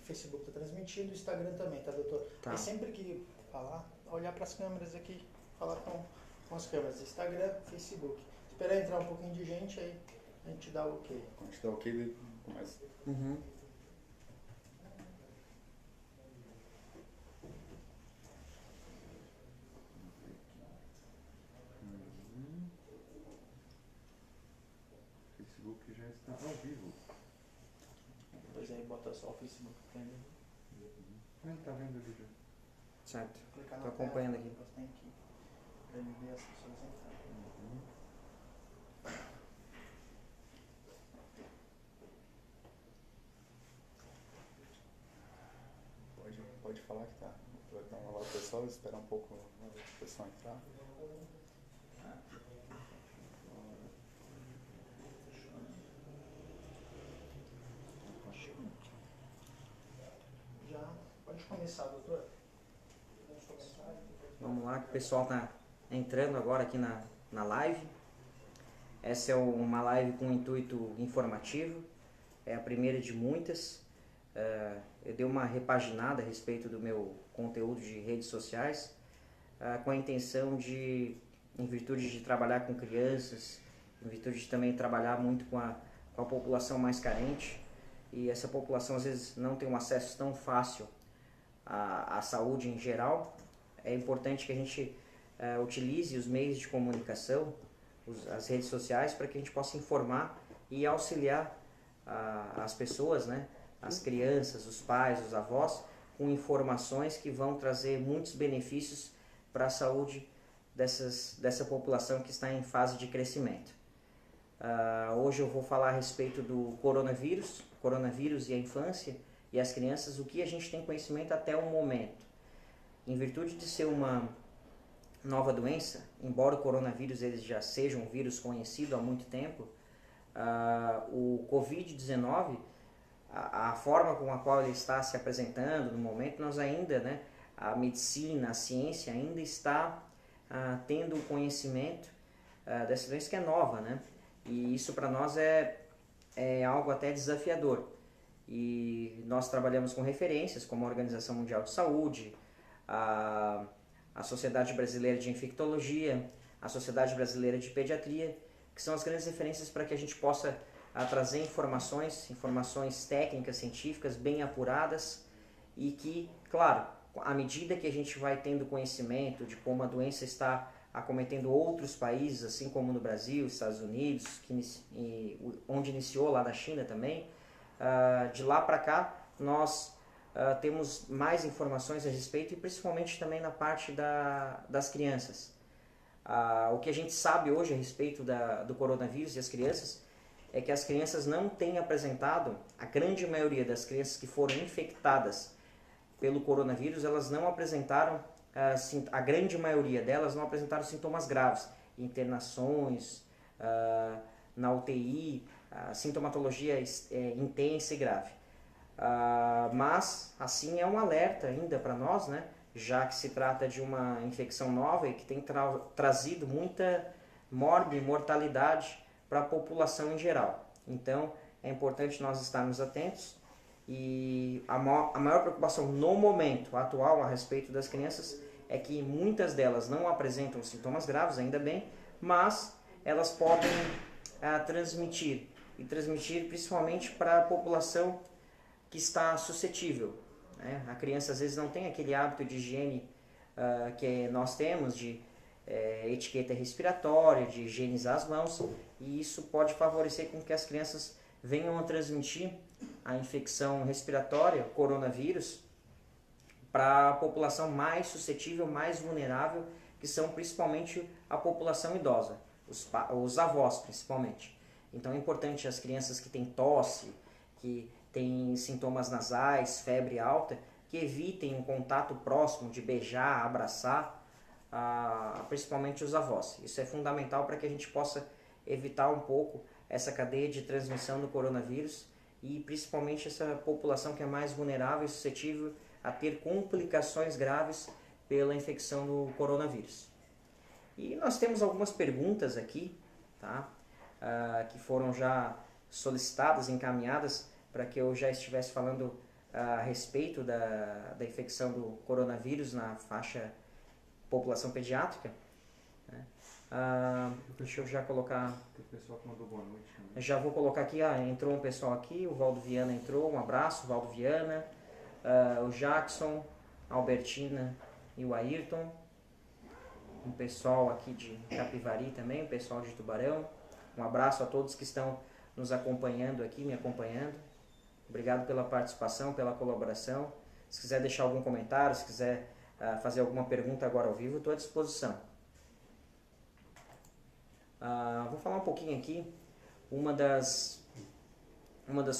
Facebook está transmitindo, o Instagram também, tá, doutor? Tá. Mas sempre que falar, olhar para as câmeras aqui, falar com as câmeras, Instagram, Facebook. Esperar entrar um pouquinho de gente, aí a gente dá o ok. Quando a gente dá ok, ele começa. Uhum. Facebook já está ao vivo. Depois aí bota só o Facebook. Não, tá vendo ali já. Certo. Clicar Tô na acompanhando tela, aqui. depois tem que pra ele ver as pessoas entrando. Pode falar que tá. Então, lá o pessoal, esperar um pouco o pessoal entrar. Já pode começar, doutor. Vamos começar. Vamos lá, que o pessoal tá entrando agora aqui na live. Essa é uma live com intuito informativo, é a primeira de muitas. Eu dei uma repaginada a respeito do meu conteúdo de redes sociais, com a intenção de, em virtude de trabalhar com crianças, em virtude de também trabalhar muito com a população mais carente, e essa população às vezes não tem um acesso tão fácil à saúde em geral. É importante que a gente utilize os meios de comunicação, as redes sociais, para que a gente possa informar e auxiliar as pessoas, né, as crianças, os pais, os avós, com informações que vão trazer muitos benefícios para a saúde dessa população que está em fase de crescimento. Hoje eu vou falar a respeito do coronavírus e a infância e as crianças, o que a gente tem conhecimento até o momento. Em virtude de ser uma nova doença, embora o coronavírus ele já seja um vírus conhecido há muito tempo, o Covid-19, a forma com a qual ele está se apresentando no momento, nós ainda, né, a medicina, a ciência ainda está tendo o conhecimento dessa doença que é nova, né? E isso para nós é algo até desafiador. E nós trabalhamos com referências como a Organização Mundial de Saúde, a Sociedade Brasileira de Infectologia, a Sociedade Brasileira de Pediatria, que são as grandes referências para que a gente possa trazer informações técnicas, científicas, bem apuradas, e que, claro, à medida que a gente vai tendo conhecimento de como a doença está acometendo outros países, assim como no Brasil, Estados Unidos, onde iniciou lá na China também, de lá para cá nós temos mais informações a respeito, e principalmente também na parte das crianças. O que a gente sabe hoje a respeito do coronavírus e as crianças é que as crianças não têm apresentado, a grande maioria das crianças que foram infectadas pelo coronavírus, elas não apresentaram, a grande maioria delas não apresentaram sintomas graves, internações, na UTI, sintomatologia intensa e grave. Mas, assim, é um alerta ainda para nós, né? Já que se trata de uma infecção nova e que tem trazido muita mortalidade para a população em geral. Então, é importante nós estarmos atentos, e a maior preocupação no momento atual a respeito das crianças é que muitas delas não apresentam sintomas graves, ainda bem, mas elas podem transmitir principalmente para a população que está suscetível, né? A criança às vezes não tem aquele hábito de higiene que nós temos, de etiqueta respiratória, de higienizar as mãos, e isso pode favorecer com que as crianças venham a transmitir a infecção respiratória, o coronavírus, para a população mais suscetível, mais vulnerável, que são principalmente a população idosa, os avós principalmente. Então é importante as crianças que têm tosse, que têm sintomas nasais, febre alta, que evitem um contato próximo de beijar, abraçar, principalmente os avós. Isso é fundamental para que a gente possa evitar um pouco essa cadeia de transmissão do coronavírus, e principalmente essa população que é mais vulnerável e suscetível a ter complicações graves pela infecção do coronavírus. E nós temos algumas perguntas aqui, tá? Que foram já solicitadas, encaminhadas, para que eu já estivesse falando a respeito da infecção do coronavírus na faixa população pediátrica. Né? Deixa eu já colocar. Tem pessoal que mandou boa noite também. Já vou colocar aqui, entrou um pessoal aqui, o Valdo Viana entrou, um abraço, Valdo Viana, o Jackson, a Albertina e o Ayrton, um pessoal aqui de Capivari também, um pessoal de Tubarão, um abraço a todos que estão nos acompanhando aqui, me acompanhando, obrigado pela participação, pela colaboração. Se quiser deixar algum comentário, se quiser fazer alguma pergunta agora ao vivo, estou à disposição. Vou falar um pouquinho aqui, uma das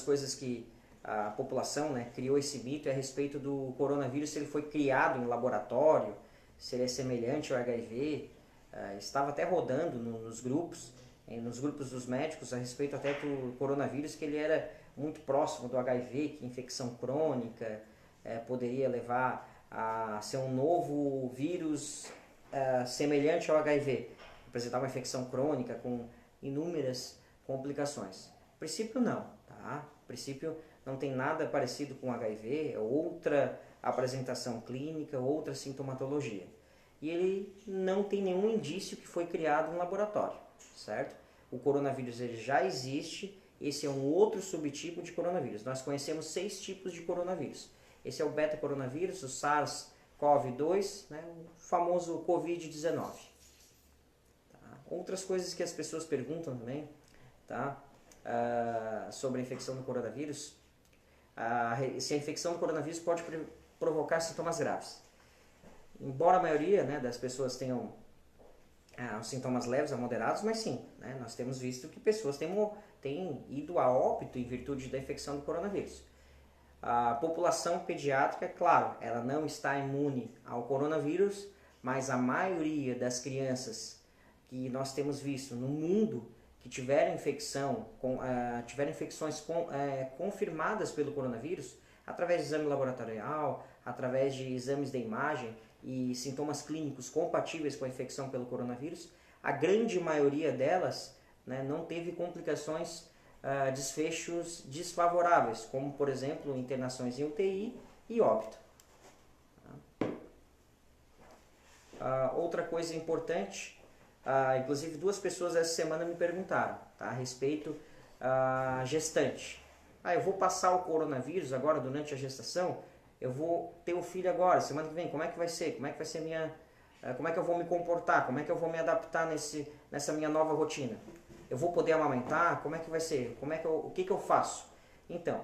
coisas que a população, né, criou esse mito é a respeito do coronavírus, se ele foi criado em laboratório, se ele é semelhante ao HIV. Estava até rodando nos grupos dos médicos a respeito até do coronavírus, que ele era muito próximo do HIV, que infecção crônica poderia levar a ser um novo vírus semelhante ao HIV, apresentar uma infecção crônica com inúmeras complicações. A princípio não, tá? A princípio não tem nada parecido com HIV, é outra apresentação clínica, outra sintomatologia. E ele não tem nenhum indício que foi criado em laboratório, certo? O coronavírus ele já existe, esse é um outro subtipo de coronavírus. Nós conhecemos 6 tipos de coronavírus. Esse é o beta-coronavírus, o SARS-CoV-2, né, o famoso Covid-19. Tá? Outras coisas que as pessoas perguntam também, tá? Sobre a infecção do coronavírus, se a infecção do coronavírus pode provocar sintomas graves. Embora a maioria, né, das pessoas tenham os sintomas leves a moderados, mas sim, né, nós temos visto que pessoas têm ido a óbito em virtude da infecção do coronavírus. A população pediátrica, claro, ela não está imune ao coronavírus, mas a maioria das crianças que nós temos visto no mundo que tiveram infecções confirmadas pelo coronavírus, através de exame laboratorial, através de exames de imagem e sintomas clínicos compatíveis com a infecção pelo coronavírus, a grande maioria delas, né, não teve complicações, desfechos desfavoráveis, como por exemplo internações em UTI e óbito. Outra coisa importante, inclusive 2 pessoas essa semana me perguntaram, tá, a respeito gestante. Eu vou passar o coronavírus agora durante a gestação, eu vou ter o filho agora, semana que vem, como é que vai ser? Como é que vai ser como é que eu vou me comportar? Como é que eu vou me adaptar nessa minha nova rotina? Eu vou poder amamentar? Como é que vai ser? O que eu faço? Então,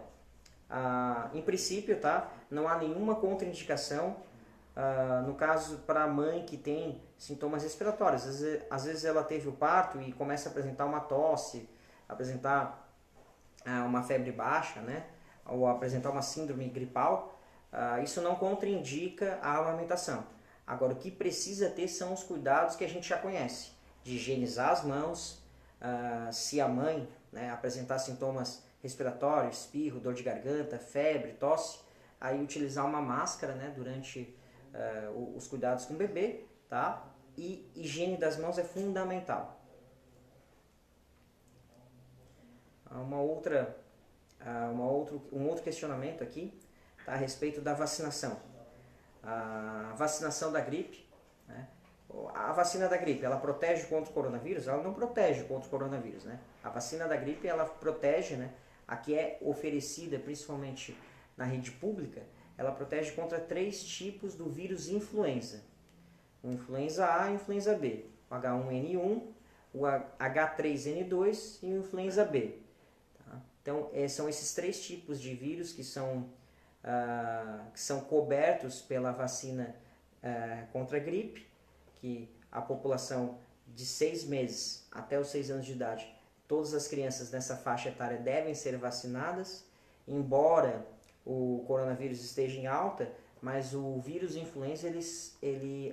em princípio, tá, não há nenhuma contraindicação, no caso para a mãe que tem sintomas respiratórios. Às vezes ela teve o parto e começa a apresentar uma tosse, apresentar uma febre baixa, né, ou apresentar uma síndrome gripal. Isso não contraindica a amamentação. Agora, o que precisa ter são os cuidados que a gente já conhece, de higienizar as mãos, se a mãe, né, apresentar sintomas respiratórios, espirro, dor de garganta, febre, tosse, aí utilizar uma máscara, né, durante os cuidados com o bebê, tá? E higiene das mãos é fundamental. Um outro questionamento aqui, tá, a respeito da vacinação. A vacinação da gripe, né? A vacina da gripe, ela protege contra o coronavírus? Ela não protege contra o coronavírus, né? A vacina da gripe, ela protege, né? A que é oferecida principalmente na rede pública, ela protege contra 3 tipos do vírus influenza. O influenza A e o influenza B. O H1N1, o H3N2 e o influenza B. Tá? Então, são esses 3 tipos de vírus que são cobertos pela vacina contra a gripe, que a população de 6 meses até os 6 anos de idade, todas as crianças nessa faixa etária devem ser vacinadas, embora o coronavírus esteja em alta, mas o vírus influenza,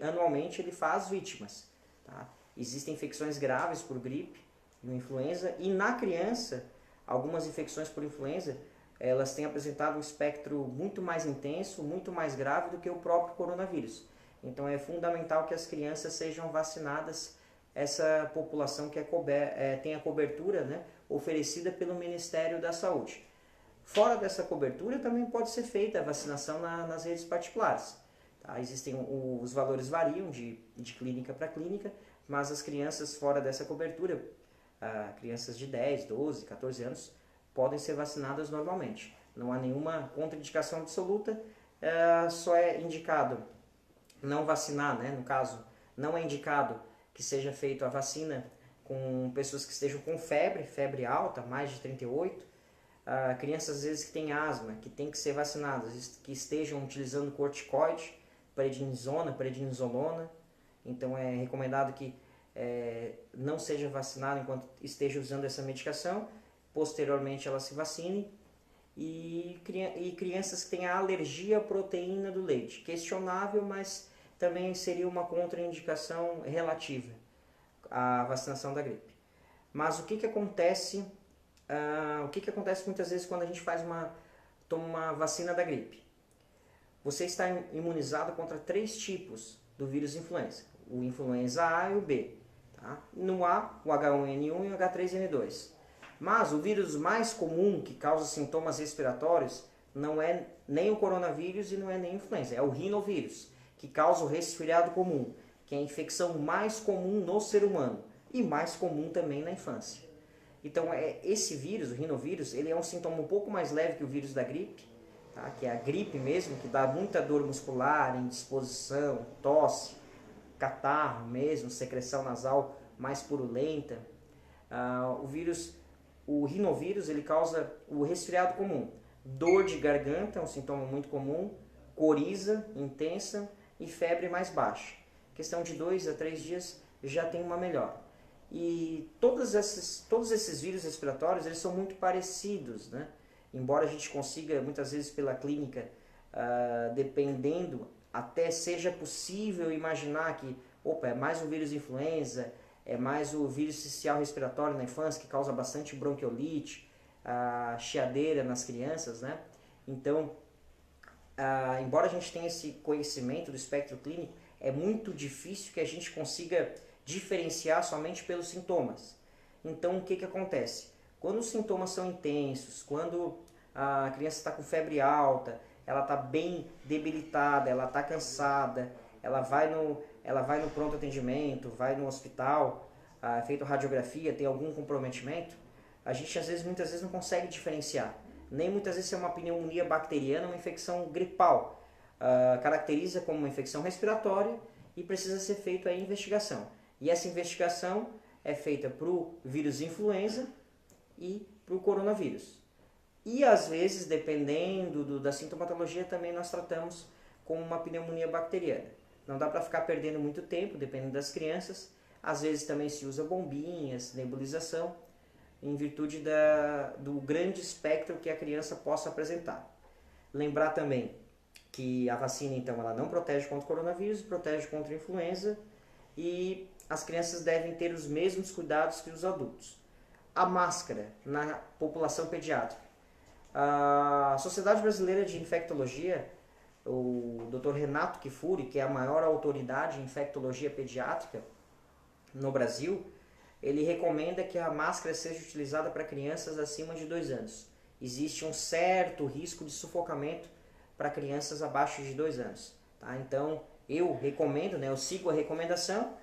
anualmente ele faz vítimas. Tá? Existem infecções graves por gripe, no influenza, e na criança, algumas infecções por influenza, elas têm apresentado um espectro muito mais intenso, muito mais grave do que o próprio coronavírus. Então é fundamental que as crianças sejam vacinadas, essa população que tem a cobertura, né, oferecida pelo Ministério da Saúde. Fora dessa cobertura, também pode ser feita a vacinação nas redes particulares. Tá? Os valores variam de clínica para clínica, mas as crianças fora dessa cobertura, crianças de 10, 12, 14 anos, podem ser vacinadas normalmente. Não há nenhuma contraindicação absoluta, só é indicado não vacinar, né? No caso, não é indicado que seja feita a vacina com pessoas que estejam com febre alta, mais de 38, crianças às vezes que têm asma, que têm que ser vacinadas, que estejam utilizando corticoide, prednisolona, então é recomendado que não seja vacinado enquanto esteja usando essa medicação, posteriormente ela se vacine, e crianças que têm alergia à proteína do leite, questionável, mas também seria uma contraindicação relativa à vacinação da gripe. Mas o que acontece muitas vezes quando a gente toma uma vacina da gripe? Você está imunizado contra 3 tipos do vírus influenza. O influenza A e o B. Tá? No A, o H1N1 e o H3N2. Mas o vírus mais comum que causa sintomas respiratórios não é nem o coronavírus e não é nem a influenza. É o rinovírus, que causa o resfriado comum, que é a infecção mais comum no ser humano e mais comum também na infância. Então, esse vírus, o rinovírus, ele é um sintoma um pouco mais leve que o vírus da gripe, tá? Que é a gripe mesmo, que dá muita dor muscular, indisposição, tosse, catarro mesmo, secreção nasal mais purulenta. O rinovírus, ele causa o resfriado comum, dor de garganta, é um sintoma muito comum, coriza intensa e febre mais baixa. Questão de 2 a 3 dias já tem uma melhora. E todos esses vírus respiratórios, eles são muito parecidos, né? Embora a gente consiga, muitas vezes pela clínica, dependendo, até seja possível imaginar que, é mais um vírus influenza, é mais o vírus sincicial respiratório na infância, que causa bastante bronquiolite, chiadeira nas crianças, né? Então, embora a gente tenha esse conhecimento do espectro clínico, é muito difícil que a gente consiga diferenciar somente pelos sintomas. Então, o que acontece? Quando os sintomas são intensos, quando a criança está com febre alta, ela está bem debilitada, ela está cansada, ela vai no pronto atendimento, vai no hospital, é feita radiografia, tem algum comprometimento, a gente muitas vezes não consegue diferenciar. Nem muitas vezes é uma pneumonia bacteriana, uma infecção gripal. Caracteriza como uma infecção respiratória e precisa ser feita a investigação. E essa investigação é feita para o vírus influenza e para o coronavírus. E às vezes, dependendo da sintomatologia, também nós tratamos como uma pneumonia bacteriana. Não dá para ficar perdendo muito tempo, dependendo das crianças. Às vezes também se usa bombinhas, nebulização, em virtude do grande espectro que a criança possa apresentar. Lembrar também que a vacina, então, ela não protege contra o coronavírus, protege contra a influenza, e as crianças devem ter os mesmos cuidados que os adultos. A máscara na população pediátrica. A Sociedade Brasileira de Infectologia, o Dr. Renato Kifuri, que é a maior autoridade em infectologia pediátrica no Brasil, ele recomenda que a máscara seja utilizada para crianças acima de 2 anos. Existe um certo risco de sufocamento para crianças abaixo de 2 anos. Tá? Então, eu recomendo, eu sigo a recomendação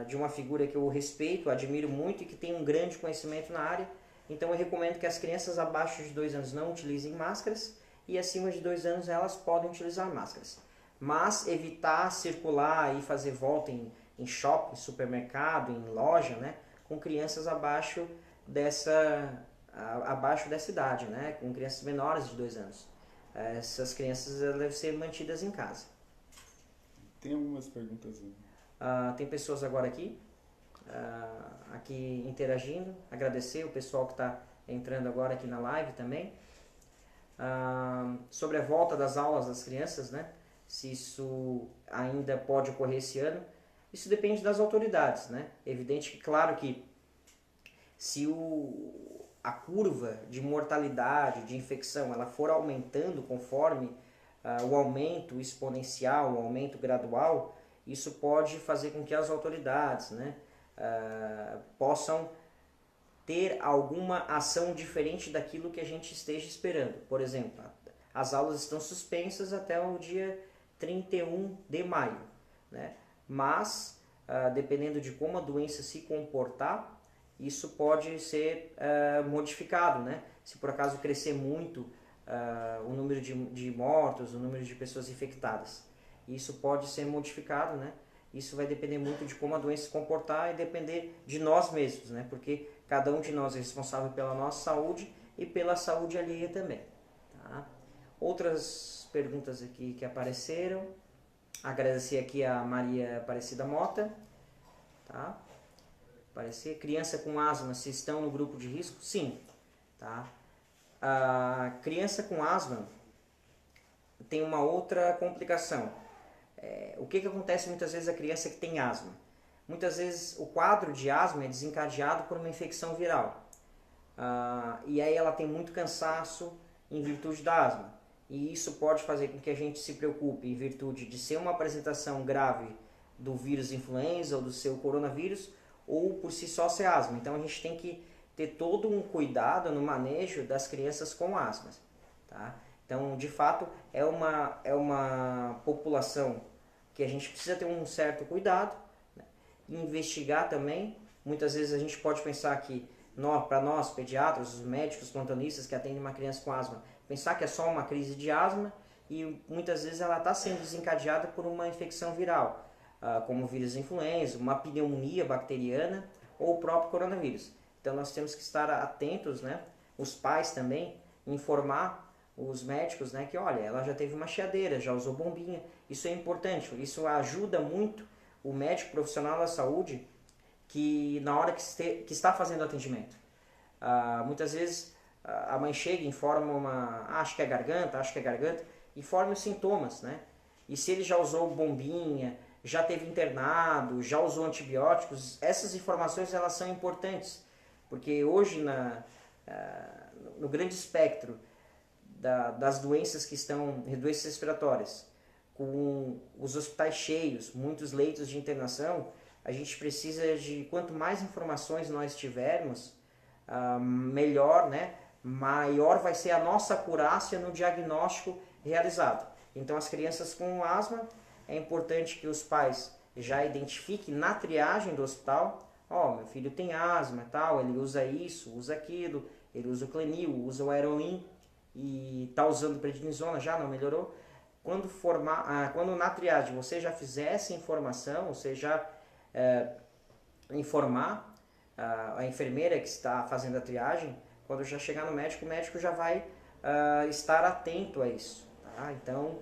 de uma figura que eu respeito, admiro muito e que tem um grande conhecimento na área. Então, eu recomendo que as crianças abaixo de 2 anos não utilizem máscaras e acima de 2 anos elas podem utilizar máscaras. Mas evitar circular e fazer volta em shopping, supermercado, em loja, com crianças abaixo dessa idade, com crianças menores de 2 anos. Essas crianças devem ser mantidas em casa. Tem algumas perguntas. Tem pessoas agora aqui interagindo. Agradecer o pessoal que está entrando agora aqui na live também. Sobre a volta das aulas das crianças, se isso ainda pode ocorrer esse ano. Isso depende das autoridades, Evidente que, claro que se a curva de mortalidade, de infecção, ela for aumentando conforme o aumento exponencial, o aumento gradual, isso pode fazer com que as autoridades possam ter alguma ação diferente daquilo que a gente esteja esperando. Por exemplo, as aulas estão suspensas até o dia 31 de maio, né? Mas, dependendo de como a doença se comportar, isso pode ser modificado, né? Se por acaso crescer muito o número de mortos, o número de pessoas infectadas, isso pode ser modificado, né? Isso vai depender muito de como a doença se comportar e depender de nós mesmos, né? Porque cada um de nós é responsável pela nossa saúde e pela saúde alheia também, tá? Outras perguntas aqui que apareceram. Agradecer aqui a Maria Aparecida Mota, tá? Criança com asma, se estão no grupo de risco? Sim, tá? A criança com asma tem uma outra complicação. O que acontece muitas vezes a criança que tem asma? Muitas vezes o quadro de asma é desencadeado por uma infecção viral. E aí ela tem muito cansaço em virtude da asma. E isso pode fazer com que a gente se preocupe em virtude de ser uma apresentação grave do vírus influenza ou do seu coronavírus, ou por si só ser asma. Então a gente tem que ter todo um cuidado no manejo das crianças com asma, tá? Então, de fato, é uma população que a gente precisa ter um certo cuidado, né? Investigar também. Muitas vezes a gente pode pensar que, para nós, pediatras, os médicos plantonistas que atendem uma criança com asma, pensar que é só uma crise de asma e muitas vezes ela está sendo desencadeada por uma infecção viral, como o vírus influenza, uma pneumonia bacteriana ou o próprio coronavírus. Então nós temos que estar atentos, né? Os pais também, informar os médicos, né, que olha, ela já teve uma chiadeira, já usou bombinha. Isso é importante, isso ajuda muito o médico profissional da saúde que na hora que está fazendo o atendimento. Muitas vezes a mãe chega e informa acho que é garganta, informa os sintomas, né? E se ele já usou bombinha, já teve internado, já usou antibióticos, essas informações elas são importantes, porque hoje no grande espectro das doenças que estão, doenças respiratórias, com os hospitais cheios, muitos leitos de internação, a gente precisa de, quanto mais informações nós tivermos, melhor, né? Maior vai ser a nossa acurácia no diagnóstico realizado. Então as crianças com asma, é importante que os pais já identifiquem na triagem do hospital, meu filho tem asma, tal, ele usa isso, usa aquilo, ele usa o Clenil, usa o Aeroin e está usando prednisona, já não melhorou. Quando na triagem você já fizer essa informação, você já informar a enfermeira que está fazendo a triagem, quando já chegar no médico, o médico já vai estar atento a isso, tá? Então,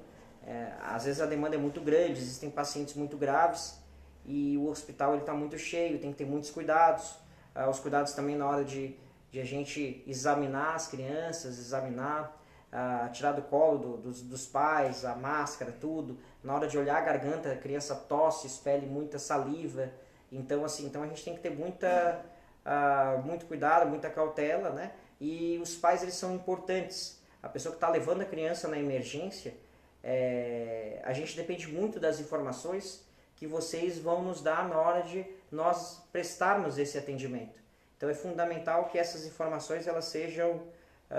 às vezes a demanda é muito grande, existem pacientes muito graves e o hospital está muito cheio, tem que ter muitos cuidados. Os cuidados também na hora de a gente examinar as crianças, tirar do colo dos pais, a máscara, tudo. Na hora de olhar a garganta, a criança tosse, expele muita saliva. Então, então a gente tem que ter muito cuidado, muita cautela, né? E os pais, eles são importantes. A pessoa que está levando a criança na emergência, a gente depende muito das informações que vocês vão nos dar na hora de nós prestarmos esse atendimento. Então é fundamental que essas informações elas sejam,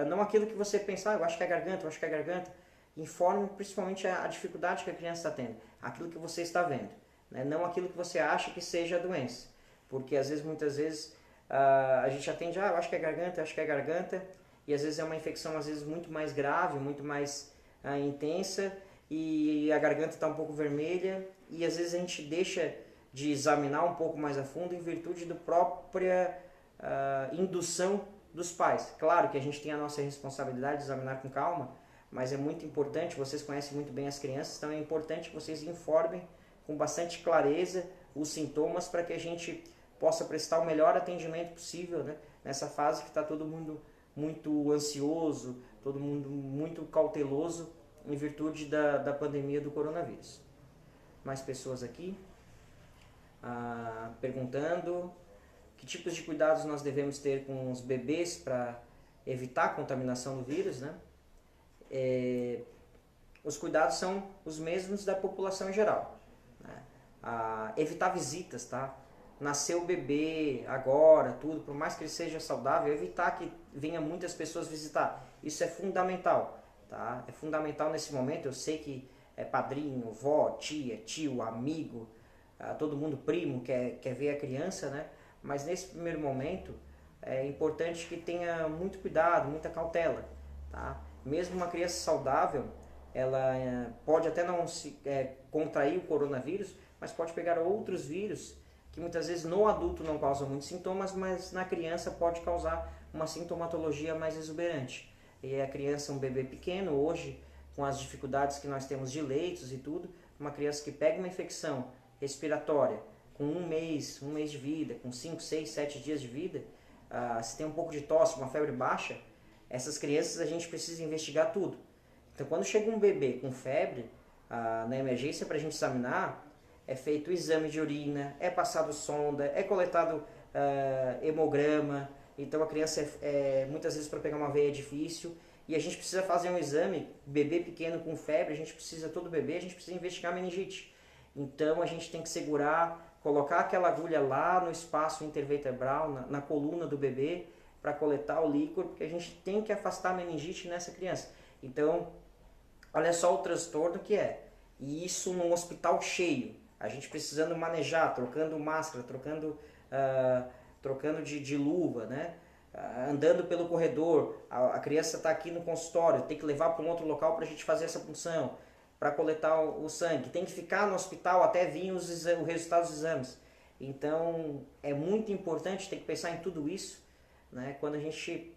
não aquilo que você pensar, eu acho que é garganta, informe principalmente a dificuldade que a criança está tendo, aquilo que você está vendo, né? Não aquilo que você acha que seja a doença, porque muitas vezes a gente atende, eu acho que é garganta, e às vezes é uma infecção muito mais grave, muito mais intensa, e a garganta está um pouco vermelha, e às vezes a gente deixa de examinar um pouco mais a fundo em virtude da própria indução dos pais. Claro que a gente tem a nossa responsabilidade de examinar com calma, mas é muito importante, vocês conhecem muito bem as crianças, então é importante que vocês informem com bastante clareza os sintomas para que a gente possa prestar o melhor atendimento possível, né? Nessa fase que está todo mundo muito ansioso, todo mundo muito cauteloso em virtude da pandemia do coronavírus. Mais pessoas aqui perguntando que tipos de cuidados nós devemos ter com os bebês para evitar a contaminação do vírus, né? Os cuidados são os mesmos da população em geral, né? Evitar visitas, tá? nasceu o bebê agora, tudo, por mais que ele seja saudável, evitar que venha muitas pessoas visitar. Isso é fundamental, tá? É fundamental nesse momento. Eu sei que é padrinho, vó, tia, tio, amigo, todo mundo primo quer ver a criança, né? Mas nesse primeiro momento é importante que tenha muito cuidado, muita cautela, tá? Mesmo uma criança saudável, ela pode até não contrair o coronavírus, mas pode pegar outros vírus que muitas vezes no adulto não causam muitos sintomas, mas na criança pode causar uma sintomatologia mais exuberante. E a criança, um bebê pequeno, hoje, com as dificuldades que nós temos de leitos e tudo, uma criança que pega uma infecção respiratória com um mês de vida, com 5, 6, 7 dias de vida, se tem um pouco de tosse, uma febre baixa, essas crianças a gente precisa investigar tudo. Então, quando chega um bebê com febre, na emergência para a gente examinar, é feito o exame de urina, é passado sonda, é coletado hemograma. Então a criança muitas vezes para pegar uma veia é difícil e a gente precisa fazer um exame, bebê pequeno com febre, a gente precisa, todo bebê, a gente precisa investigar a meningite. Então a gente tem que segurar, colocar aquela agulha lá no espaço intervertebral, na coluna do bebê, para coletar o líquido, porque a gente tem que afastar a meningite nessa criança. Então, olha só o transtorno que é. E isso num hospital cheio, a gente precisando manejar, trocando máscara, trocando de luva, né? Andando pelo corredor, a criança está aqui no consultório, tem que levar para um outro local para a gente fazer essa punção, para coletar o sangue, tem que ficar no hospital até vir o resultado dos exames. Então é muito importante, tem que pensar em tudo isso, né? Quando a gente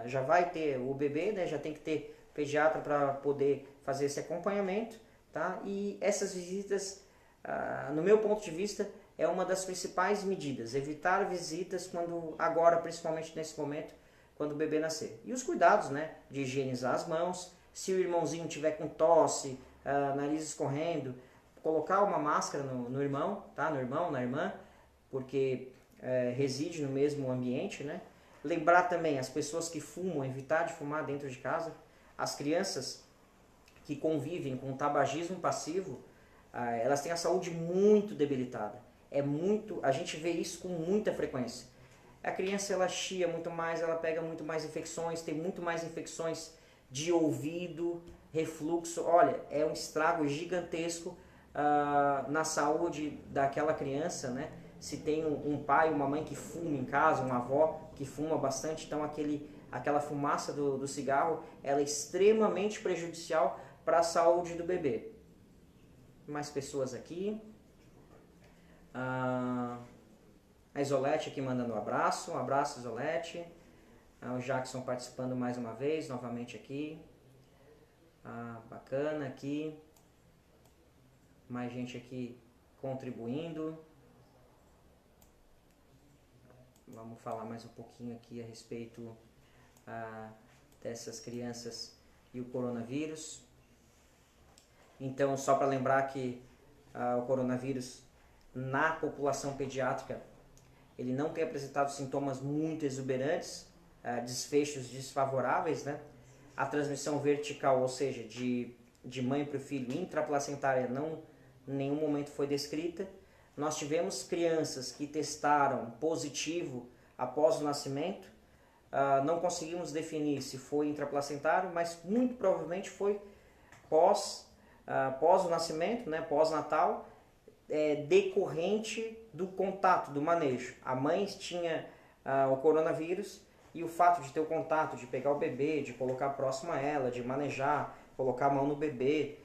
já vai ter o bebê, né? Já tem que ter pediatra para poder fazer esse acompanhamento, tá? E essas visitas, no meu ponto de vista, é uma das principais medidas, evitar visitas agora, principalmente nesse momento, quando o bebê nascer. E os cuidados, né, de higienizar as mãos, se o irmãozinho tiver com tosse, nariz escorrendo, colocar uma máscara no irmão, tá, no irmão, na irmã, porque reside no mesmo ambiente, né. Lembrar também as pessoas que fumam, evitar de fumar dentro de casa, as crianças que convivem com tabagismo passivo, elas têm a saúde muito debilitada. A gente vê isso com muita frequência. A criança ela chia muito mais, ela pega muito mais infecções, tem muito mais infecções de ouvido, refluxo. Olha, é um estrago gigantesco na saúde daquela criança, né? Se tem um pai, uma mãe que fuma em casa, uma avó que fuma bastante, então aquela fumaça do cigarro, ela é extremamente prejudicial para a saúde do bebê. Mais pessoas aqui. A Isolete aqui mandando um abraço Isolete. O Jackson participando mais uma vez, novamente aqui. Bacana aqui. Mais gente aqui contribuindo. Vamos falar mais um pouquinho aqui a respeito dessas crianças e o coronavírus. Então, só para lembrar que o coronavírus na população pediátrica, ele não tem apresentado sintomas muito exuberantes, desfechos desfavoráveis, né? A transmissão vertical, ou seja, de mãe para o filho intraplacentária, não em nenhum momento foi descrita. Nós tivemos crianças que testaram positivo após o nascimento, não conseguimos definir se foi intraplacentário, mas muito provavelmente foi pós o nascimento, né, pós-natal, decorrente do contato, do manejo. A mãe tinha o coronavírus e o fato de ter o contato, de pegar o bebê, de colocar próximo a ela, de manejar, colocar a mão no bebê,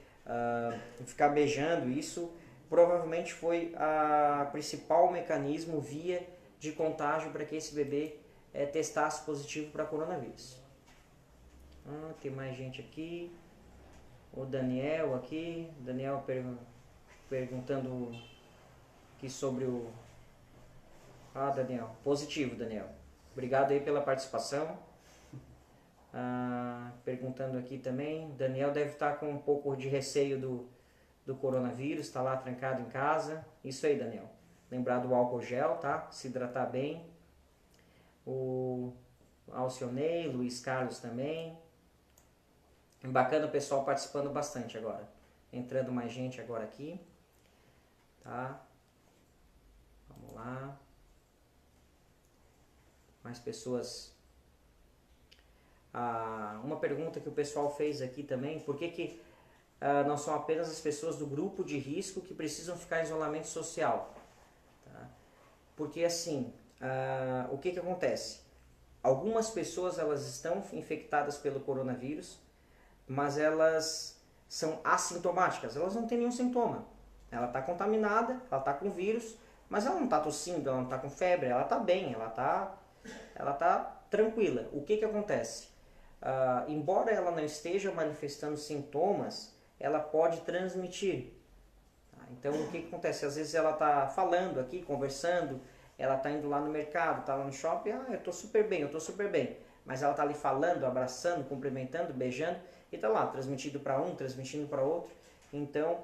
ficar beijando, isso provavelmente foi a principal mecanismo via de contágio para que esse bebê testasse positivo para coronavírus. Tem mais gente aqui. O Daniel aqui, perguntando aqui sobre o... Daniel, positivo, Daniel. Obrigado aí pela participação. Perguntando aqui também, Daniel deve estar com um pouco de receio do coronavírus, está lá trancado em casa. Isso aí, Daniel. Lembrar do álcool gel, tá? Se hidratar bem. O Alcionei, Luiz Carlos também. Bacana o pessoal participando bastante agora. Entrando mais gente agora aqui. Tá? Vamos lá. Mais pessoas. Uma pergunta que o pessoal fez aqui também, por que não são apenas as pessoas do grupo de risco que precisam ficar em isolamento social? Tá? Porque assim, o que acontece? Algumas pessoas elas estão infectadas pelo coronavírus, mas elas são assintomáticas, elas não têm nenhum sintoma. Ela está contaminada, ela está com vírus, mas ela não está tossindo, ela não está com febre, ela está bem, ela tá tranquila. O que acontece? Embora ela não esteja manifestando sintomas, ela pode transmitir. Então o que acontece? Às vezes ela está falando aqui, conversando, ela está indo lá no mercado, está lá no shopping, eu estou super bem, mas ela está ali falando, abraçando, cumprimentando, beijando, e está lá, transmitindo para um, transmitindo para outro. Então,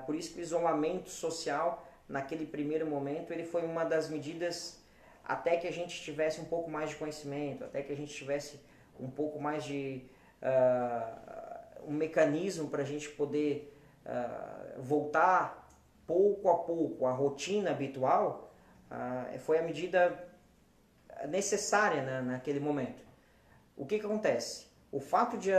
por isso que o isolamento social, naquele primeiro momento, ele foi uma das medidas até que a gente tivesse um pouco mais de conhecimento, até que a gente tivesse um pouco mais de um mecanismo para a gente poder voltar pouco a pouco à rotina habitual, foi a medida necessária, naquele momento. O que acontece? O fato de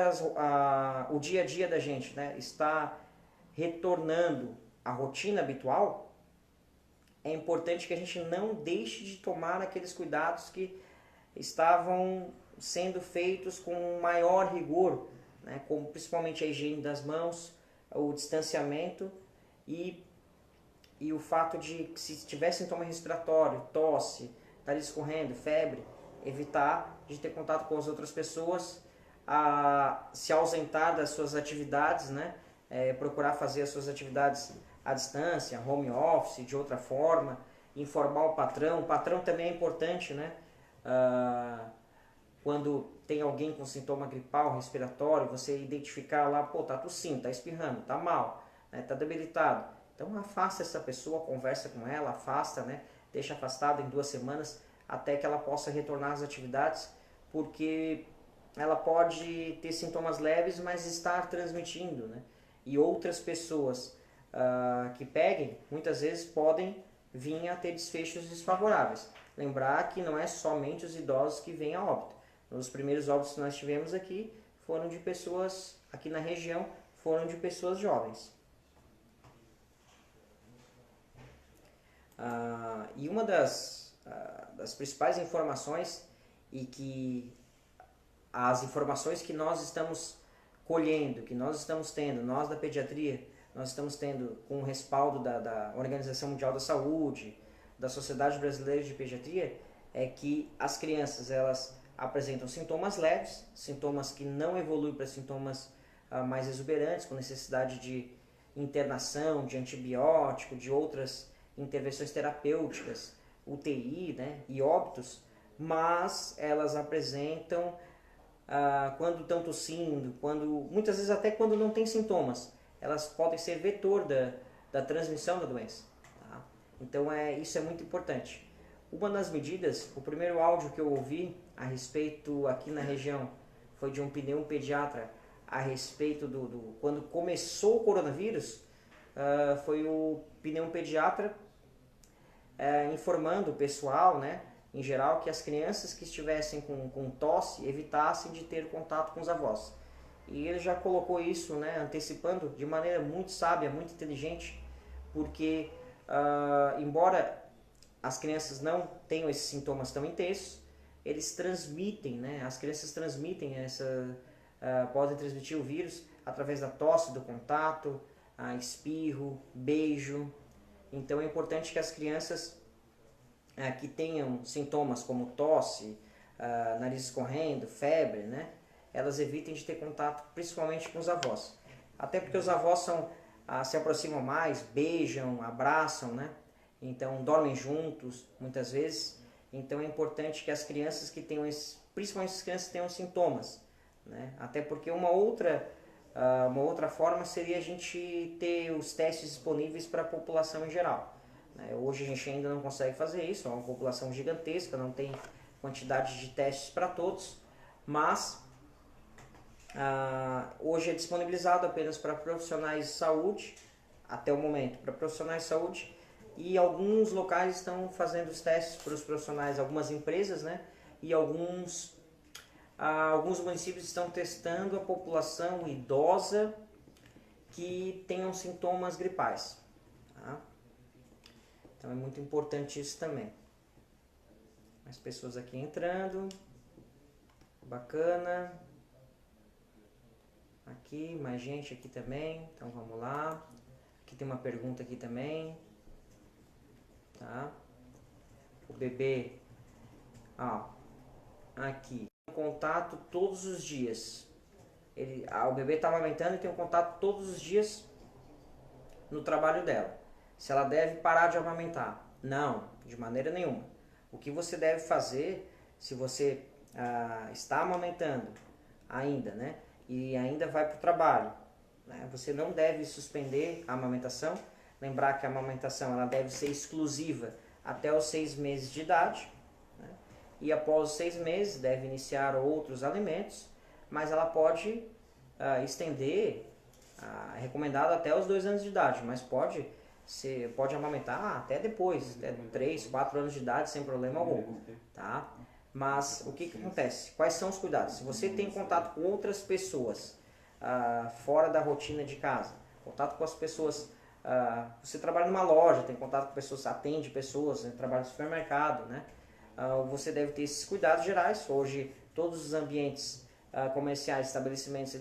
o dia a dia da gente, né, estar retornando à rotina habitual, é importante que a gente não deixe de tomar aqueles cuidados que estavam sendo feitos com maior rigor, né, como principalmente a higiene das mãos, o distanciamento e o fato de, se tiver sintoma respiratório, tosse, nariz escorrendo, febre, evitar de ter contato com as outras pessoas, se ausentar das suas atividades, né, procurar fazer as suas atividades à distância, home office, de outra forma, informar o patrão também é importante, né, quando tem alguém com sintoma gripal, respiratório, você identificar lá, tá tossindo, tá espirrando, tá mal, né, tá debilitado. Então afasta essa pessoa, conversa com ela, afasta, né, deixa afastada em 2 semanas até que ela possa retornar às atividades, porque ela pode ter sintomas leves, mas estar transmitindo, né? E outras pessoas que peguem, muitas vezes podem vir a ter desfechos desfavoráveis. Lembrar que não é somente os idosos que vêm a óbito. Os primeiros óbitos que nós tivemos aqui foram de pessoas, aqui na região, foram de pessoas jovens. E uma das principais informações, e que as informações que nós estamos colhendo, que nós estamos tendo, nós da pediatria, nós estamos tendo com o respaldo da Organização Mundial da Saúde, da Sociedade Brasileira de Pediatria, é que as crianças elas apresentam sintomas leves, sintomas que não evoluem para sintomas mais exuberantes, com necessidade de internação, de antibiótico, de outras intervenções terapêuticas, UTI, né, e óbitos, mas elas apresentam quando estão tossindo, muitas vezes até quando não tem sintomas, elas podem ser vetor da transmissão da doença. Tá? Então isso é muito importante. Uma das medidas, o primeiro áudio que eu ouvi a respeito aqui na região foi de um pediatra a respeito quando começou o coronavírus, foi o pediatra informando o pessoal, né, em geral, que as crianças que estivessem com tosse evitassem de ter contato com os avós. E ele já colocou isso, né, antecipando de maneira muito sábia, muito inteligente, porque embora as crianças não tenham esses sintomas tão intensos, eles transmitem, né, as crianças transmitem podem transmitir o vírus através da tosse, do contato, espirro, beijo. Então é importante que as crianças que tenham sintomas como tosse, nariz escorrendo, febre, né, elas evitem de ter contato principalmente com os avós. Até porque os avós se aproximam mais, beijam, abraçam, né? Então dormem juntos muitas vezes. Então é importante que as crianças que tenham principalmente as crianças que tenham sintomas, né? Até porque uma outra forma seria a gente ter os testes disponíveis para a população em geral. Hoje a gente ainda não consegue fazer isso, é uma população gigantesca, não tem quantidade de testes para todos, mas hoje é disponibilizado apenas para profissionais de saúde, até o momento, para profissionais de saúde E alguns locais estão fazendo os testes para os profissionais, algumas empresas, né? E alguns municípios estão testando a população idosa que tenham sintomas gripais. Tá? Então é muito importante isso também. Mais pessoas aqui entrando. Bacana. Aqui, mais gente aqui também. Então vamos lá. Aqui tem uma pergunta aqui também. Tá? O bebê, ó, aqui, contato todos os dias. O bebê está amamentando e tem um contato todos os dias no trabalho dela. Se ela deve parar de amamentar? Não, de maneira nenhuma. O que você deve fazer, se você está amamentando ainda, né, e ainda vai para o trabalho, né, você não deve suspender a amamentação. Lembrar que a amamentação ela deve ser exclusiva até os 6 meses de idade, né, e após os 6 meses deve iniciar outros alimentos, mas ela pode estender, recomendado até os 2 anos de idade, mas pode amamentar até depois, 3, 4 anos de idade sem problema algum, tá? Mas o que acontece? Quais são os cuidados? Se você tem contato com outras pessoas fora da rotina de casa, contato com as pessoas, você trabalha numa loja, tem contato com pessoas, atende pessoas, né, trabalha no supermercado, né? Você deve ter esses cuidados gerais. Hoje todos os ambientes comerciais, estabelecimentos,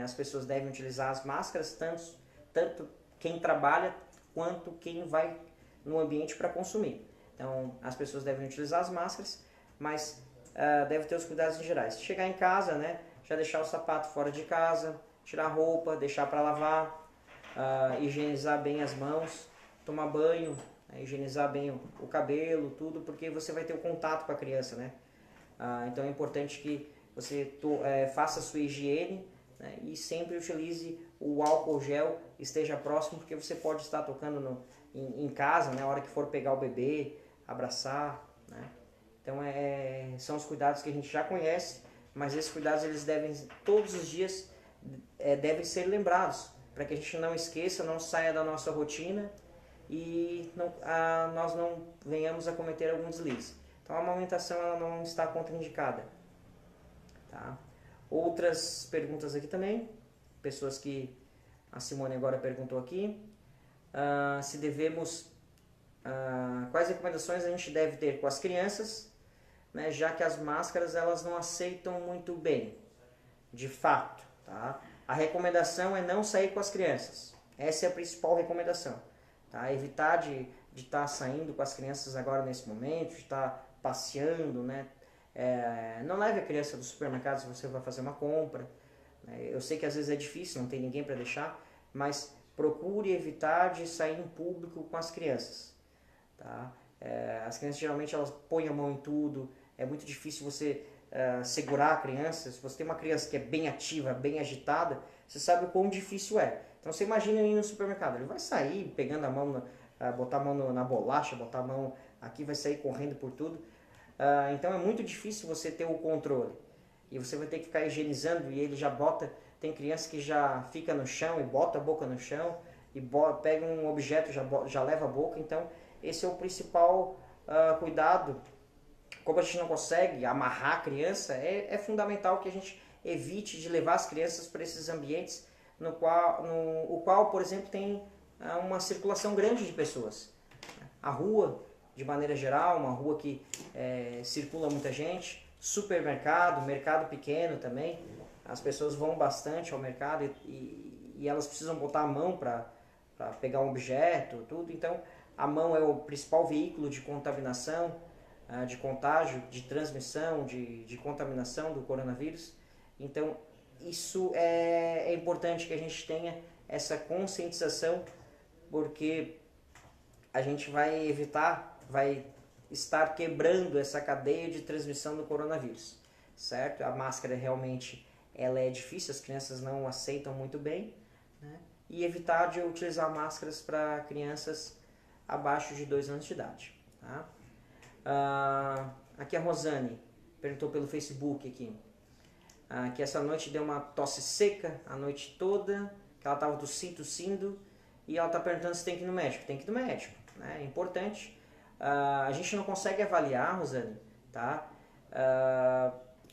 as pessoas devem utilizar as máscaras, tanto quem trabalha quanto quem vai no ambiente para consumir. Então as pessoas devem utilizar as máscaras, mas deve ter os cuidados gerais. Chegar em casa, né, já deixar o sapato fora de casa, tirar a roupa, deixar para lavar, higienizar bem as mãos, tomar banho, né, higienizar bem o cabelo, tudo, porque você vai ter o contato com a criança, né? Então é importante que você faça a sua higiene, né, e sempre utilize o álcool gel, esteja próximo, porque você pode estar tocando em casa, né, na hora que for pegar o bebê, abraçar, né? Então são os cuidados que a gente já conhece, mas esses cuidados eles devem todos os dias devem ser lembrados, para que a gente não esqueça, não saia da nossa rotina e nós não venhamos a cometer algum deslize. Então a amamentação ela não está contraindicada. Tá? Outras perguntas aqui também, pessoas que a Simone agora perguntou aqui, se devemos, quais recomendações a gente deve ter com as crianças, né, já que as máscaras elas não aceitam muito bem, de fato, tá? A recomendação é não sair com as crianças, essa é a principal recomendação, tá? Evitar de estar saindo com as crianças agora nesse momento, de estar passeando, né? Não leve a criança do supermercado se você vai fazer uma compra, né? Eu sei que às vezes é difícil, não tem ninguém para deixar, mas procure evitar de sair em público com as crianças, tá? As crianças geralmente elas põem a mão em tudo, é muito difícil você segurar a criança. Se você tem uma criança que é bem ativa, bem agitada, você sabe o quão difícil é. Então você imagina ele ir no supermercado, ele vai sair pegando a mão, botar a mão na bolacha, botar a mão aqui, vai sair correndo por tudo. Então é muito difícil você ter o controle. E você vai ter que ficar higienizando e ele já bota, tem criança que já fica no chão e bota a boca no chão e pega um objeto e já leva a boca. Então esse é o principal cuidado. Como a gente não consegue amarrar a criança, é fundamental que a gente evite de levar as crianças para esses ambientes no qual, por exemplo, tem uma circulação grande de pessoas. A rua, de maneira geral, uma rua que circula muita gente, supermercado, mercado pequeno também, as pessoas vão bastante ao mercado e elas precisam botar a mão para pegar um objeto, tudo. Então, a mão é o principal veículo de contaminação, de contágio, de transmissão, de contaminação do coronavírus. Então, isso é importante que a gente tenha essa conscientização, porque a gente vai estar quebrando essa cadeia de transmissão do coronavírus, certo? A máscara realmente ela é difícil, as crianças não aceitam muito bem, né? E evitar de utilizar máscaras para crianças abaixo de 2 anos de idade, tá? Aqui a Rosane perguntou pelo Facebook aqui, que essa noite deu uma tosse seca a noite toda, que ela estava tossindo, e ela está perguntando se tem que ir no médico. Tem que ir no médico, né? É importante. A gente não consegue avaliar, Rosane, tá?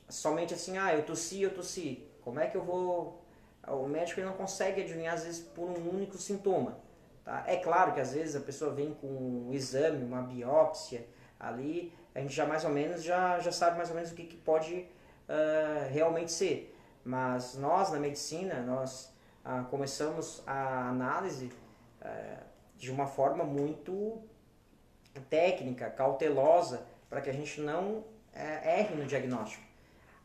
Somente assim, eu tossi. Como é que eu vou... O médico ele não consegue adivinhar, às vezes, por um único sintoma. Tá? É claro que, às vezes, a pessoa vem com um exame, uma biópsia ali, a gente já mais ou menos, já sabe mais ou menos o que pode realmente ser. Mas nós, na medicina, nós começamos a análise de uma forma muito técnica, cautelosa, para que a gente não erre no diagnóstico.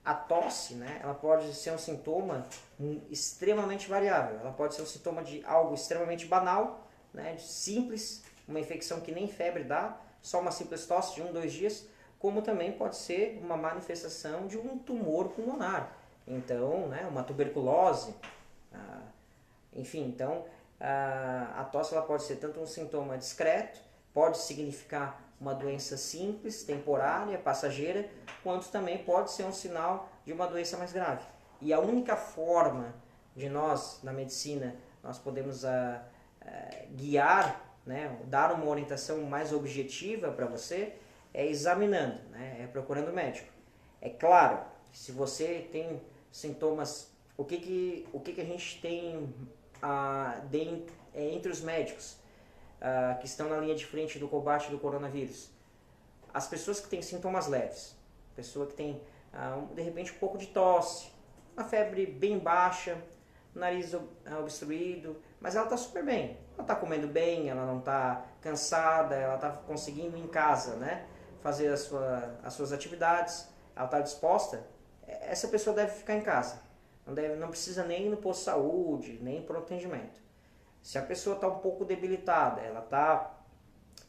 A tosse, né, ela pode ser um sintoma extremamente variável. Ela pode ser um sintoma de algo extremamente banal, né, simples, uma infecção que nem febre dá, só uma simples tosse de 1, 2 dias, como também pode ser uma manifestação de um tumor pulmonar. Então, né, uma tuberculose, enfim, então a tosse ela pode ser tanto um sintoma discreto, pode significar uma doença simples, temporária, passageira, quanto também pode ser um sinal de uma doença mais grave. E a única forma de nós, na medicina, nós podemos guiar, né, dar uma orientação mais objetiva para você, é examinando, né, é procurando médico. É claro, se você tem sintomas, o que a gente tem entre os médicos que estão na linha de frente do combate do coronavírus? As pessoas que têm sintomas leves, pessoa que tem de repente um pouco de tosse, uma febre bem baixa, nariz obstruído, mas ela está super bem, ela está comendo bem, ela não está cansada, ela está conseguindo em casa, né, fazer as suas atividades, ela está disposta, essa pessoa deve ficar em casa, não precisa nem ir no posto de saúde, nem para o atendimento. Se a pessoa está um pouco debilitada, ela está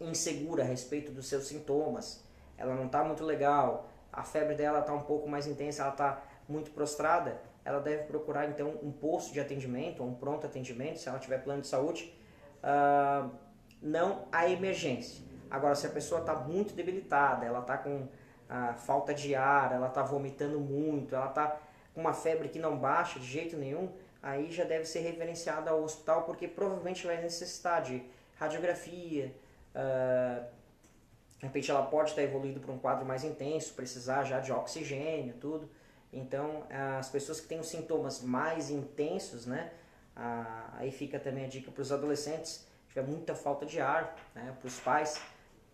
insegura a respeito dos seus sintomas, ela não está muito legal, a febre dela está um pouco mais intensa, ela está muito prostrada, ela deve procurar então um posto de atendimento, um pronto atendimento, se ela tiver plano de saúde, não a emergência. Agora, se a pessoa está muito debilitada, ela está com falta de ar, ela está vomitando muito, ela está com uma febre que não baixa de jeito nenhum, aí já deve ser referenciada ao hospital, porque provavelmente vai necessitar de radiografia, de repente ela pode estar evoluindo para um quadro mais intenso, precisar já de oxigênio, tudo. Então, as pessoas que têm os sintomas mais intensos, né, aí fica também a dica para os adolescentes, se tiver muita falta de ar, né, para os pais,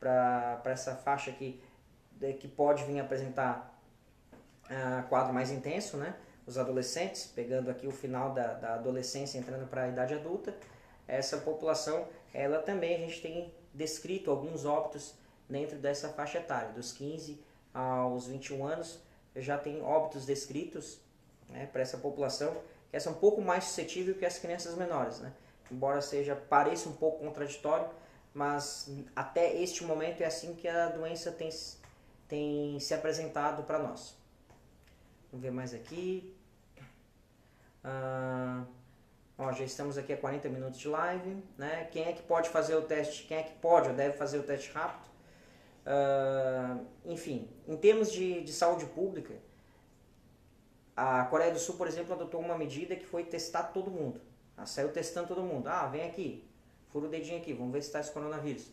para essa faixa que pode vir apresentar quadro mais intenso, né, os adolescentes, pegando aqui o final da adolescência, entrando para a idade adulta, essa população, ela também, a gente tem descrito alguns óbitos dentro dessa faixa etária, dos 15 aos 21 anos, já tem óbitos descritos, né, para essa população, que essa é um pouco mais suscetível que as crianças menores, né? Embora pareça um pouco contraditório, mas até este momento é assim que a doença tem se apresentado para nós. Vamos ver mais aqui. Já estamos aqui a 40 minutos de live, né? Quem é que pode fazer o teste? Quem é que pode ou deve fazer o teste rápido? Enfim, em termos de saúde pública, a Coreia do Sul, por exemplo, adotou uma medida que foi testar todo mundo. Ela saiu testando todo mundo. Vem aqui, fura o dedinho aqui, vamos ver se está esse coronavírus.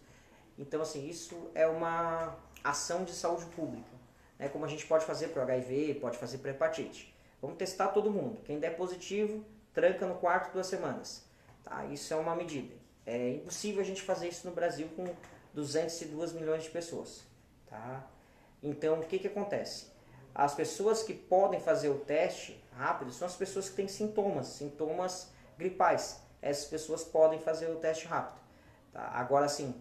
Então, assim, isso é uma ação de saúde pública, né? Como a gente pode fazer para o HIV, pode fazer para hepatite. Vamos testar todo mundo. Quem der positivo, tranca no quarto 2 semanas. Tá? Isso é uma medida. É impossível a gente fazer isso no Brasil com 202 milhões de pessoas. Tá? Então, o que acontece? As pessoas que podem fazer o teste rápido são as pessoas que têm sintomas gripais. Essas pessoas podem fazer o teste rápido. Tá? Agora, sim,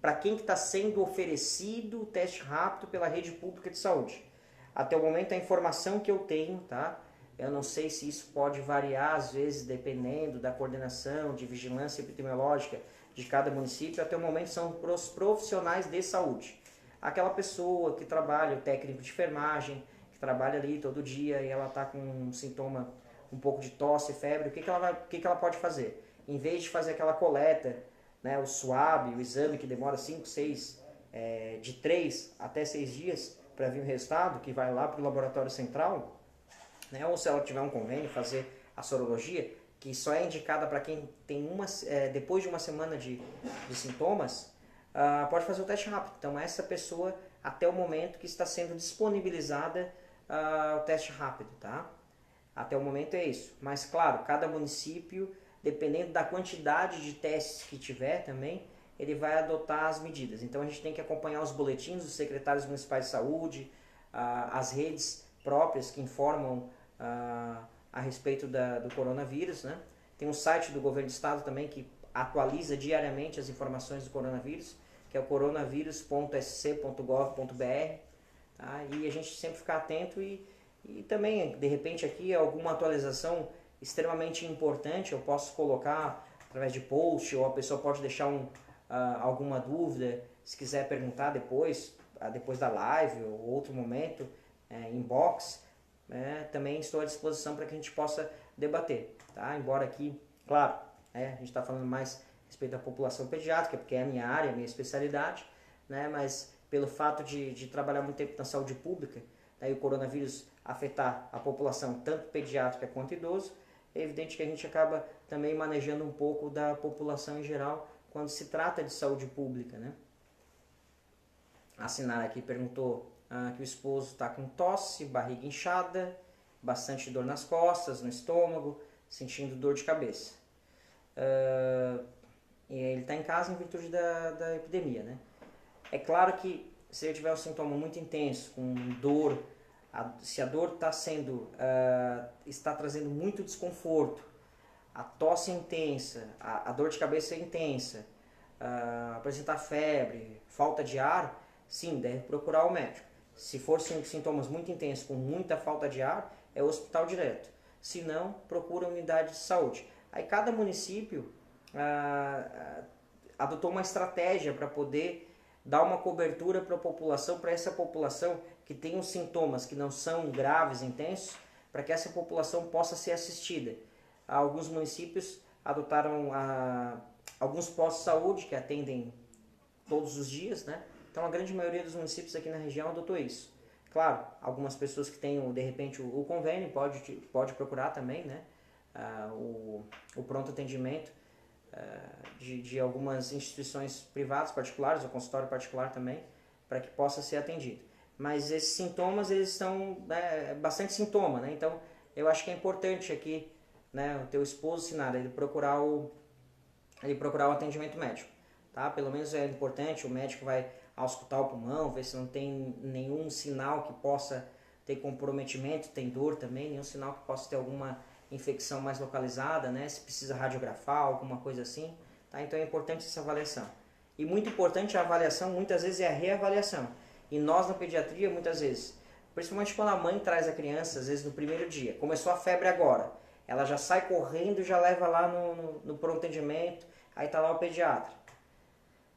para quem está sendo oferecido o teste rápido pela rede pública de saúde? Até o momento, a informação que eu tenho, tá? Eu não sei se isso pode variar, às vezes, dependendo da coordenação de vigilância epidemiológica de cada município. Até o momento, são para os profissionais de saúde. Aquela pessoa que trabalha, o técnico de enfermagem, que trabalha ali todo dia e ela está com um sintoma, um pouco de tosse, febre, o que ela pode fazer? Em vez de fazer aquela coleta, né, o swab, o exame que demora 5, 6, de 3 até 6 dias para vir o resultado, que vai lá para o laboratório central, né, ou se ela tiver um convênio, fazer a sorologia, que só é indicada para quem tem depois de uma semana de sintomas, pode fazer o teste rápido. Então essa pessoa, até o momento que está sendo disponibilizada o teste rápido, tá? Até o momento é isso. Mas claro, cada município, dependendo da quantidade de testes que tiver também, ele vai adotar as medidas. Então a gente tem que acompanhar os boletins dos secretários municipais de saúde, as redes próprias que informam a respeito do coronavírus, né? Tem um site do governo do estado também que atualiza diariamente as informações do coronavírus, que é o coronavírus.sc.gov.br, tá? E a gente sempre ficar atento e também, de repente, aqui alguma atualização extremamente importante eu posso colocar através de post, ou a pessoa pode deixar alguma dúvida, se quiser perguntar depois da live ou outro momento, inbox, também estou à disposição para que a gente possa debater, tá? Embora aqui, claro, a gente está falando mais a respeito da população pediátrica, porque é a minha área, a minha especialidade, né? Mas pelo fato de trabalhar muito tempo na saúde pública, e o coronavírus afetar a população tanto pediátrica quanto idoso, é evidente que a gente acaba também manejando um pouco da população em geral quando se trata de saúde pública, né? A Sinara aqui perguntou que o esposo está com tosse, barriga inchada, bastante dor nas costas, no estômago, sentindo dor de cabeça. E ele está em casa em virtude da epidemia, né? É claro que se ele tiver um sintoma muito intenso, com dor, se a dor está trazendo muito desconforto, a tosse intensa, a dor de cabeça intensa, apresentar febre, falta de ar, sim, deve procurar o médico. Se for sintomas muito intensos, com muita falta de ar, é o hospital direto. Se não, procura a unidade de saúde. Aí cada município adotou uma estratégia para poder dar uma cobertura para a população, para essa população que tem os sintomas que não são graves, intensos, para que essa população possa ser assistida. Alguns municípios adotaram alguns postos de saúde que atendem todos os dias, né? Então a grande maioria dos municípios aqui na região adotou isso. Claro, algumas pessoas que têm de repente o convênio pode procurar também, né? O pronto atendimento de algumas instituições privadas, particulares, ou consultório particular também, para que possa ser atendido. Mas esses sintomas, eles são bastante sintoma, né? Então eu acho que é importante aqui, né, o teu esposo, Sinara, ele procurar o atendimento médico, tá? Pelo menos é importante, o médico vai auscultar o pulmão, ver se não tem nenhum sinal que possa ter comprometimento, tem dor também, nenhum sinal que possa ter alguma infecção mais localizada, né? Se precisa radiografar, alguma coisa assim, tá? Então é importante essa avaliação. E muito importante a avaliação, muitas vezes é a reavaliação. E nós na pediatria, muitas vezes, principalmente quando a mãe traz a criança, às vezes no primeiro dia, começou a febre agora, ela já sai correndo e já leva lá no pronto atendimento, aí está lá o pediatra.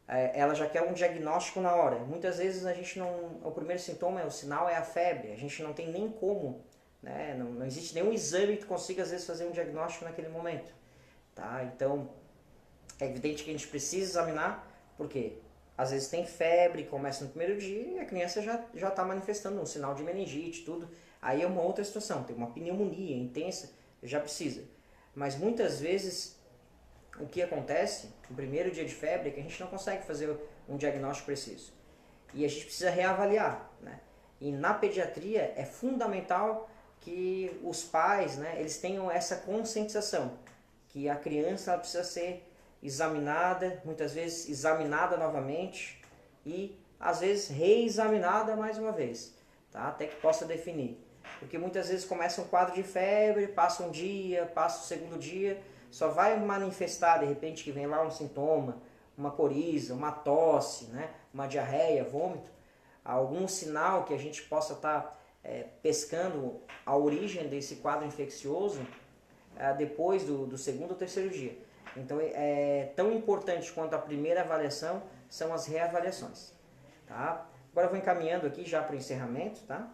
Ela já quer um diagnóstico na hora. Muitas vezes a gente não, o primeiro sintoma, o sinal é a febre, a gente não tem nem como, né? Não existe nenhum exame que consiga às vezes fazer um diagnóstico naquele momento, tá? Então é evidente que a gente precisa examinar, porque às vezes tem febre, começa no primeiro dia e a criança já está manifestando um sinal de meningite, tudo. Aí é uma outra situação, tem uma pneumonia intensa, já precisa. Mas muitas vezes o que acontece no primeiro dia de febre é que a gente não consegue fazer um diagnóstico preciso. E a gente precisa reavaliar, né? E na pediatria é fundamental que os pais, né, eles tenham essa conscientização, que a criança ela precisa ser examinada, muitas vezes examinada novamente e às vezes reexaminada mais uma vez, tá? Até que possa definir. Porque muitas vezes começa um quadro de febre, passa um dia, passa o segundo dia, só vai manifestar de repente que vem lá um sintoma, uma coriza, uma tosse, né? Uma diarreia, vômito, algum sinal que a gente possa estar pescando a origem desse quadro infeccioso depois do segundo ou terceiro dia. Então é tão importante quanto a primeira avaliação são as reavaliações, tá? Agora eu vou encaminhando aqui já para o encerramento, tá?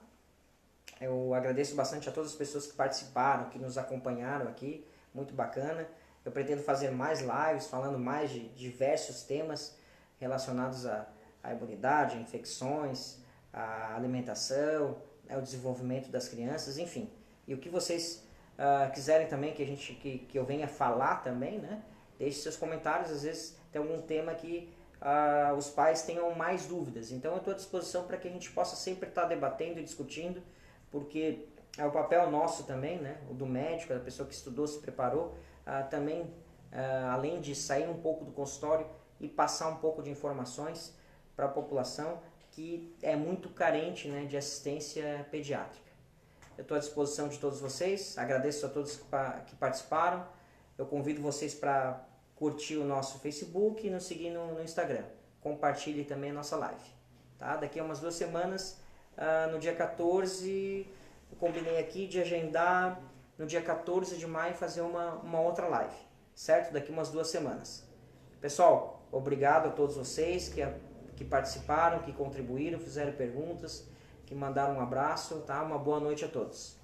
Eu agradeço bastante a todas as pessoas que participaram, que nos acompanharam aqui, muito bacana. Eu pretendo fazer mais lives falando mais de diversos temas relacionados à imunidade, a infecções, à alimentação, o desenvolvimento das crianças, enfim. E o que vocês quiserem também que eu venha falar também, né? Deixe seus comentários, às vezes tem algum tema que os pais tenham mais dúvidas. Então eu estou à disposição para que a gente possa sempre estar debatendo e discutindo, porque é o papel nosso também, né? O do médico, da pessoa que estudou, se preparou, também, além de sair um pouco do consultório e passar um pouco de informações para a população que é muito carente, né, de assistência pediátrica. Eu estou à disposição de todos vocês, agradeço a todos que participaram, eu convido vocês para curtir o nosso Facebook e nos seguir no Instagram. Compartilhe também a nossa live. Tá? Daqui a umas 2 semanas, no dia 14, eu combinei aqui de agendar no dia 14 de maio fazer uma outra live, certo? Daqui umas 2 semanas. Pessoal, obrigado a todos vocês que participaram, que contribuíram, fizeram perguntas, que mandaram um abraço, tá? Uma boa noite a todos.